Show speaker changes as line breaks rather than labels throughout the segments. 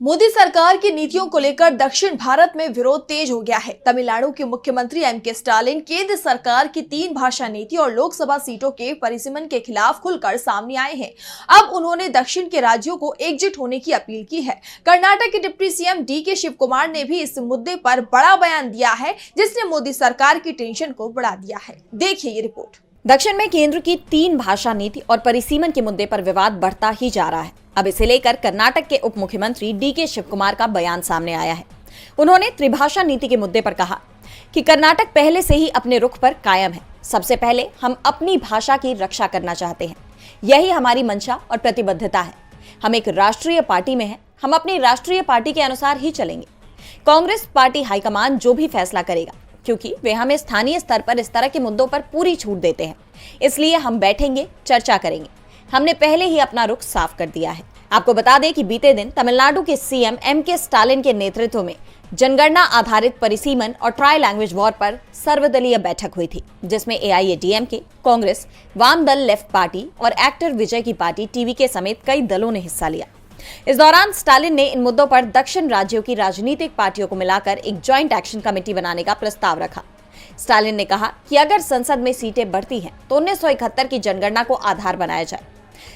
मोदी सरकार की नीतियों को लेकर दक्षिण भारत में विरोध तेज हो गया है। तमिलनाडु के मुख्यमंत्री एम.के. स्टालिन केंद्र सरकार की 3 भाषा नीति और लोकसभा सीटों के परिसीमन के खिलाफ खुलकर सामने आए हैं। अब उन्होंने दक्षिण के राज्यों को एकजुट होने की अपील की है। कर्नाटक के डिप्टी सीएम डी.के. शिव कुमार ने भी इस मुद्दे पर बड़ा बयान दिया है, जिसने मोदी सरकार की टेंशन को बढ़ा दिया है। देखिए ये रिपोर्ट।
दक्षिण में केंद्र की 3 भाषा नीति और परिसीमन के मुद्दे पर विवाद बढ़ता ही जा रहा है। अब इसे लेकर कर्नाटक के उप मुख्यमंत्री डी.के. शिव कुमार का बयान सामने आया है। उन्होंने त्रिभाषा नीति के मुद्दे पर कहा कि कर्नाटक पहले से ही अपने रुख पर कायम है। सबसे पहले हम अपनी भाषा की रक्षा करना चाहते हैं, यही हमारी मंशा और प्रतिबद्धता है। हम एक राष्ट्रीय पार्टी में हैं, हम अपनी राष्ट्रीय पार्टी के अनुसार ही चलेंगे। कांग्रेस पार्टी हाईकमान जो भी फैसला करेगा, क्योंकि वे हमें स्थानीय स्तर पर इस तरह के मुद्दों पर पूरी छूट देते हैं, इसलिए हम बैठेंगे, चर्चा करेंगे। हमने पहले ही अपना रुख साफ कर दिया है। आपको बता दें कि बीते दिन तमिलनाडु के सीएम एम.के. स्टालिन के नेतृत्व में जनगणना आधारित परिसीमन और ट्राई लैंग्वेज वॉर पर सर्वदलीय बैठक हुई थी, जिसमें एआईएडीएमके, कांग्रेस, वाम दल लेफ्ट पार्टी और एक्टर विजय की पार्टी टीवीके समेत कई दलों ने हिस्सा लिया। इस दौरान स्टालिन ने इन मुद्दों पर दक्षिण राज्यों की राजनीतिक पार्टियों को मिलाकर एक जॉइंट एक्शन कमेटी बनाने का प्रस्ताव रखा। स्टालिन ने कहा कि अगर संसद में सीटें बढ़ती हैं तो 1971 की जनगणना को आधार बनाया जाए।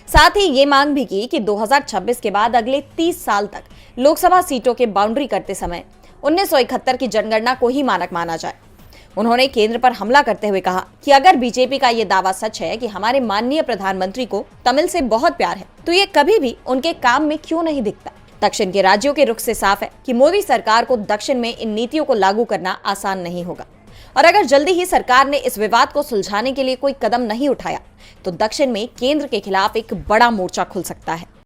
साथ ही ये मांग भी की कि 2026 के बाद अगले 30 साल तक लोकसभा सीटों के बाउंड्री करते समय 1971 की जनगणना को ही मानक माना जाए। उन्होंने केंद्र पर हमला करते हुए कहा कि अगर बीजेपी का ये दावा सच है कि हमारे माननीय प्रधानमंत्री को तमिल से बहुत प्यार है, तो ये कभी भी उनके काम में क्यों नहीं दिखता। दक्षिण के राज्यों के रुख से साफ है कि मोदी सरकार को दक्षिण में इन नीतियों को लागू करना आसान नहीं होगा, और अगर जल्दी ही सरकार ने इस विवाद को सुलझाने के लिए कोई कदम नहीं उठाया तो दक्षिण में केंद्र के खिलाफ एक बड़ा मोर्चा खुल सकता है।